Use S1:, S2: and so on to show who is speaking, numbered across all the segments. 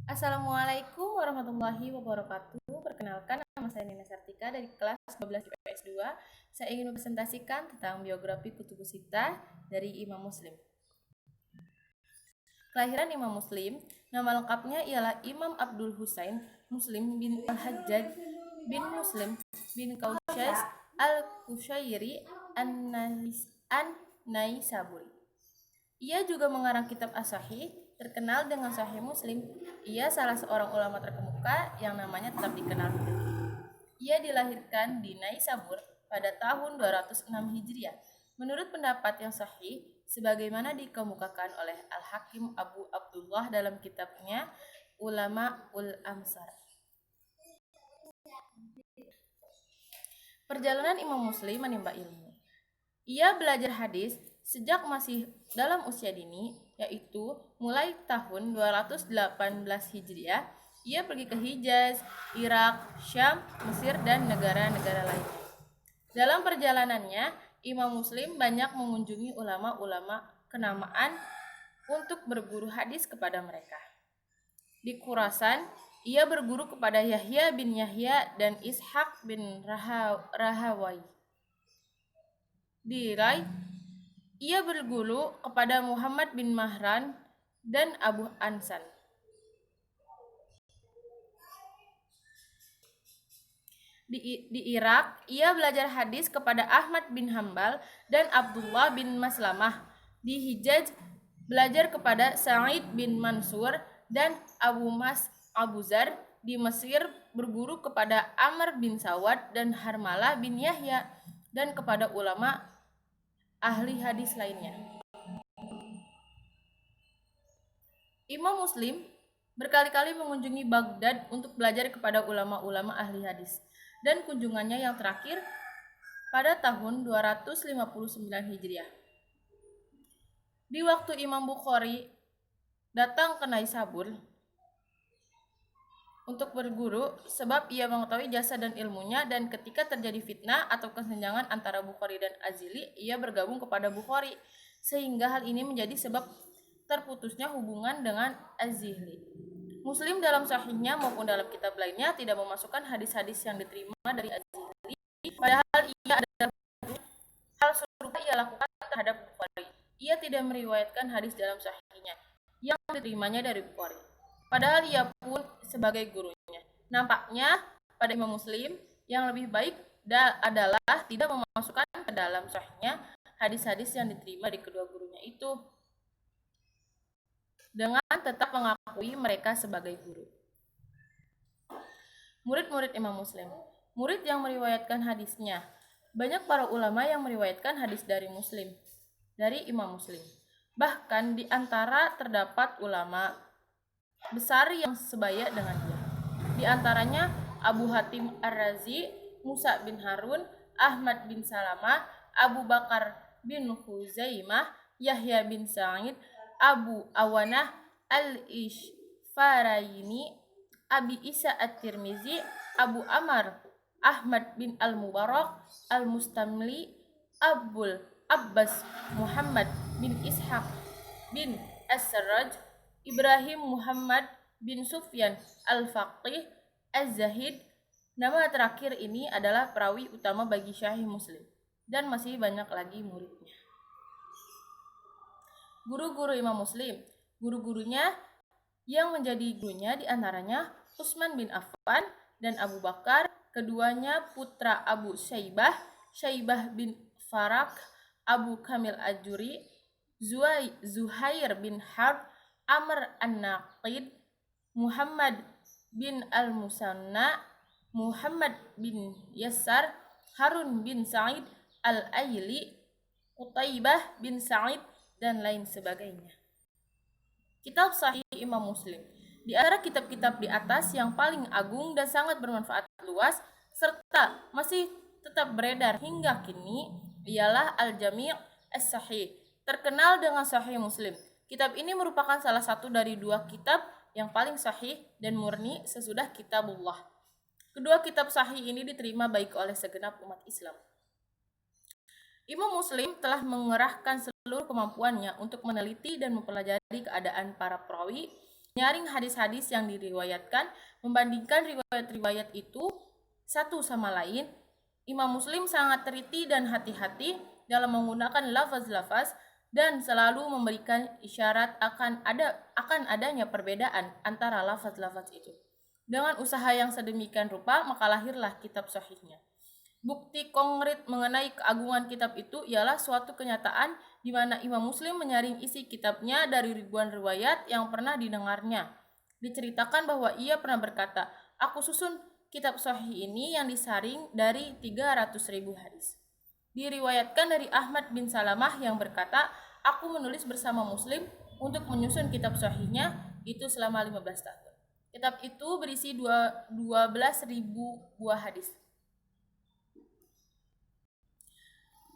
S1: Assalamualaikum warahmatullahi wabarakatuh. Perkenalkan, nama saya Nina Sartika dari kelas 12 IPS 2. Saya ingin mempresentasikan tentang biografi Kutubus Sittah dari Imam Muslim. Kelahiran Imam Muslim, nama lengkapnya ialah Imam Abdul Husain Muslim bin Al-Hajjaj bin Muslim bin Kaushais Al-Kushairi An-Naisaburi. Ia juga mengarang kitab As-Sahih, terkenal dengan Sahih Muslim. Ia salah seorang ulama terkemuka yang namanya tetap dikenal. Ia dilahirkan di Naisabur pada tahun 206 Hijriah. Menurut pendapat yang sahih, sebagaimana dikemukakan oleh Al-Hakim Abu Abdullah dalam kitabnya Ulama ul-Amsar. Perjalanan Imam Muslim menimba ilmu. Ia belajar hadis sejak masih dalam usia dini, yaitu mulai tahun 218 Hijriah. Ia pergi ke Hijaz, Irak, Syam, Mesir, dan negara-negara lain. Dalam perjalanannya, Imam Muslim banyak mengunjungi ulama-ulama kenamaan untuk berguru hadis kepada mereka. Di Khurasan, ia berguru kepada Yahya bin Yahya dan Ishaq bin Rahawai. Di Rai, ia berguru kepada Muhammad bin Mahran dan Abu Ansan. Di Irak, ia belajar hadis kepada Ahmad bin Hambal dan Abdullah bin Maslamah. Di Hijaz, belajar kepada Sa'id bin Mansur dan Abu Zar. Di Mesir, berguru kepada Amr bin Sawad dan Harmalah bin Yahya dan kepada ulama ahli hadis lainnya. Imam Muslim berkali-kali mengunjungi Baghdad untuk belajar kepada ulama-ulama ahli hadis, dan kunjungannya yang terakhir pada tahun 259 Hijriah. Di waktu Imam Bukhari datang ke Naisabur untuk berguru, sebab ia mengetahui jasa dan ilmunya, dan ketika terjadi fitnah atau kesenjangan antara Bukhari dan Azili, ia bergabung kepada Bukhari, sehingga hal ini menjadi sebab terputusnya hubungan dengan Azili. Muslim dalam sahihnya maupun dalam kitab lainnya tidak memasukkan hadis-hadis yang diterima dari Azili, padahal ia adalah hal serupa ia lakukan terhadap Bukhari. Ia tidak meriwayatkan hadis dalam sahihnya yang diterimanya dari Bukhari, padahal ia pun sebagai gurunya. Nampaknya pada Imam Muslim yang lebih baik adalah tidak memasukkan ke dalam sahihnya hadis-hadis yang diterima dari kedua gurunya itu, dengan tetap mengakui mereka sebagai guru. Murid-murid Imam Muslim, murid yang meriwayatkan hadisnya. Banyak para ulama yang meriwayatkan hadis dari Imam Muslim. Bahkan di antara terdapat ulama besar yang sebaya dengan dia. Di antaranya Abu Hatim Ar-Razi, Musa bin Harun, Ahmad bin Salamah, Abu Bakar bin Huzaimah, Yahya bin Sa'id, Abu Awanah Al-Ishfaraini, Abi Isa At-Tirmizi, Abu Amr Ahmad bin Al-Mubarak Al-Mustamli, Abul Abbas Muhammad bin Ishaq bin As-Sarraj, Ibrahim Muhammad bin Sufyan Al-Faqih Az-Zahid. Nama terakhir ini adalah perawi utama bagi Sahih Muslim, dan masih banyak lagi muridnya. Guru-guru Imam Muslim, guru-gurunya yang menjadi gurunya diantaranya Utsman bin Affan dan Abu Bakar, keduanya putra Abu Syaibah bin Farak, Abu Kamil Ajuri, Zuhair bin Harb, Amr An-Naqid, Muhammad bin Al-Musanna, Muhammad bin Yasar, Harun bin Sa'id Al-Aili, Qutaibah bin Sa'id, dan lain sebagainya. Kitab Sahih Imam Muslim, di antara kitab-kitab di atas yang paling agung dan sangat bermanfaat luas serta masih tetap beredar hingga kini ialah Al-Jami' As-Sahih, terkenal dengan Sahih Muslim. Kitab ini merupakan salah satu dari dua kitab yang paling sahih dan murni sesudah Kitabullah. Kedua kitab sahih ini diterima baik oleh segenap umat Islam. Imam Muslim telah mengerahkan seluruh kemampuannya untuk meneliti dan mempelajari keadaan para perawi menyaring hadis-hadis yang diriwayatkan, membandingkan riwayat-riwayat itu satu sama lain. Imam Muslim sangat teliti dan hati-hati dalam menggunakan lafaz-lafaz dan selalu memberikan isyarat akan adanya perbedaan antara lafaz-lafaz itu. Dengan usaha yang sedemikian rupa, maka lahirlah kitab sahihnya. Bukti konkret mengenai keagungan kitab itu ialah suatu kenyataan di mana Imam Muslim menyaring isi kitabnya dari ribuan riwayat yang pernah didengarnya. Diceritakan bahwa ia pernah berkata, "Aku susun kitab sahih ini yang disaring dari 300.000 hadis." Diriwayatkan dari Ahmad bin Salamah yang berkata, "Aku menulis bersama Muslim untuk menyusun kitab sahihnya itu selama 15 tahun." Kitab itu berisi 12.000 buah hadis.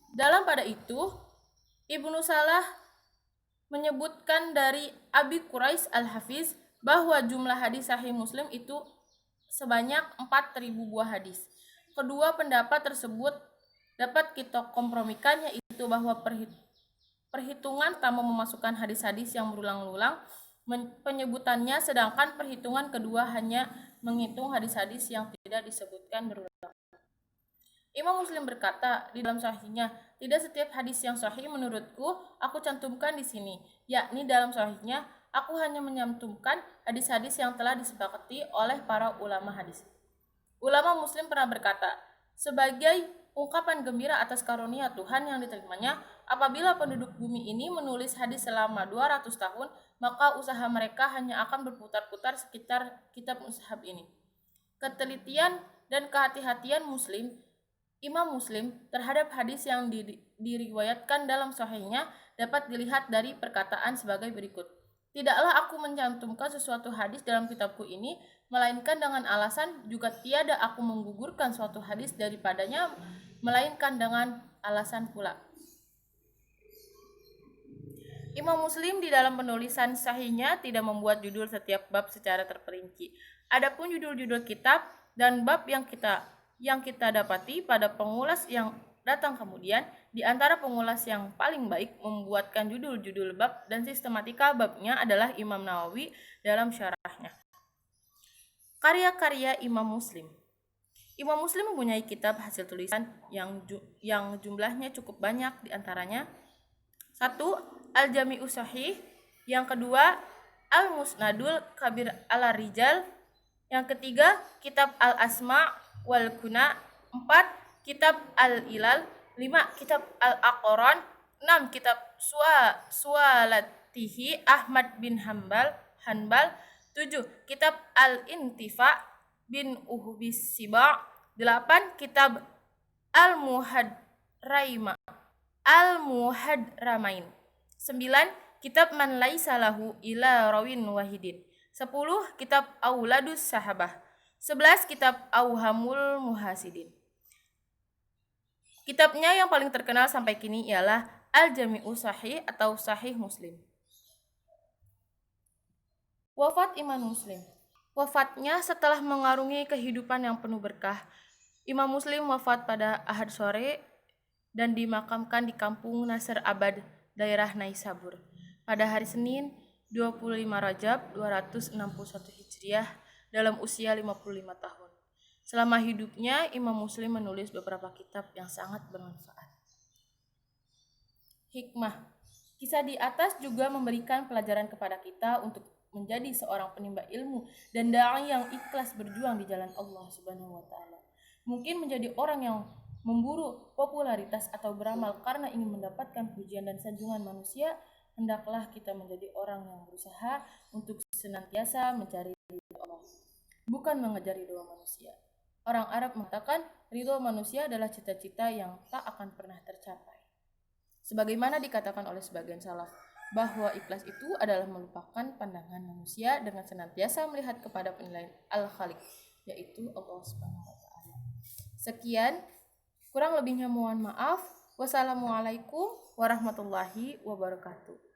S1: Dalam pada itu, Ibnu Salah menyebutkan dari Abi Quraish Al-Hafiz bahwa jumlah hadis sahih Muslim itu sebanyak 4.000 buah hadis. Kedua pendapat tersebut dapat kita kompromikan, yaitu bahwa perhitungan pertama memasukkan hadis-hadis yang berulang-ulang penyebutannya, sedangkan perhitungan kedua hanya menghitung hadis-hadis yang tidak disebutkan berulang. Imam Muslim berkata di dalam sahihnya, "Tidak setiap hadis yang sahih menurutku aku cantumkan di sini, yakni dalam sahihnya aku hanya menyantumkan hadis-hadis yang telah disepakati oleh para ulama hadis." Ulama Muslim pernah berkata, sebagai ungkapan gembira atas karunia Tuhan yang diterimanya, apabila penduduk bumi ini menulis hadis selama 200 tahun, maka usaha mereka hanya akan berputar-putar sekitar kitab mushaf ini. Ketelitian dan kehati-hatian Imam Muslim terhadap hadis yang diriwayatkan dalam sahihnya dapat dilihat dari perkataan sebagai berikut. "Tidaklah aku mencantumkan sesuatu hadis dalam kitabku ini, melainkan dengan alasan, juga tiada aku menggugurkan suatu hadis daripadanya, melainkan dengan alasan pula." Imam Muslim di dalam penulisan sahihnya tidak membuat judul setiap bab secara terperinci. Adapun judul-judul kitab dan bab yang kita dapati pada pengulas yang datang kemudian, di antara pengulas yang paling baik membuatkan judul-judul bab dan sistematika babnya adalah Imam Nawawi dalam syarahnya. Karya-karya Imam Muslim. Imam Muslim mempunyai kitab hasil tulisan yang jumlahnya cukup banyak, di antaranya 1. Al-Jami'us Shahih, yang kedua Al-Musnadul Kabir Al-Rijal, yang ketiga Kitab Al-Asma' wal Kuna, 4. Kitab Al-Ilal, 5. Kitab Al-Aqran, 6. Kitab Suwalatihi Ahmad bin Hanbal, 7. Kitab Al-Intifa bin Uhbis Siba, 8. Kitab Al-Muhadramain, 9. Kitab Man Laisa Lahu Ila Rawin Wahidin, 10. Kitab Auladus Sahabah, 11. Kitab Auhamul Muhasidin. Kitabnya yang paling terkenal sampai kini ialah Al-Jami'us Sahih atau Sahih Muslim. Wafat Imam Muslim. Wafatnya setelah mengarungi kehidupan yang penuh berkah. Imam Muslim wafat pada Ahad sore dan dimakamkan di kampung Nasr Abad, daerah Naisabur, pada hari Senin 25 Rajab 261 Hijriah, dalam usia 55 tahun. Selama hidupnya, Imam Muslim menulis beberapa kitab yang sangat bermanfaat. Hikmah. Kisah di atas juga memberikan pelajaran kepada kita untuk menjadi seorang penimba ilmu dan dai yang ikhlas berjuang di jalan Allah Subhanahu wa taala. Mungkin menjadi orang yang memburu popularitas atau beramal karena ingin mendapatkan pujian dan sanjungan manusia, hendaklah kita menjadi orang yang berusaha untuk senantiasa mencari ridho Allah, bukan mengejar ridho manusia. Orang Arab mengatakan ridho manusia adalah cita-cita yang tak akan pernah tercapai. Sebagaimana dikatakan oleh sebagian salaf, bahwa ikhlas itu adalah melupakan pandangan manusia dengan senantiasa melihat kepada penilaian Al-Khaliq, yaitu Allah Subhanahu wa taala. Sekian, kurang lebihnya mohon maaf. Wassalamualaikum warahmatullahi wabarakatuh.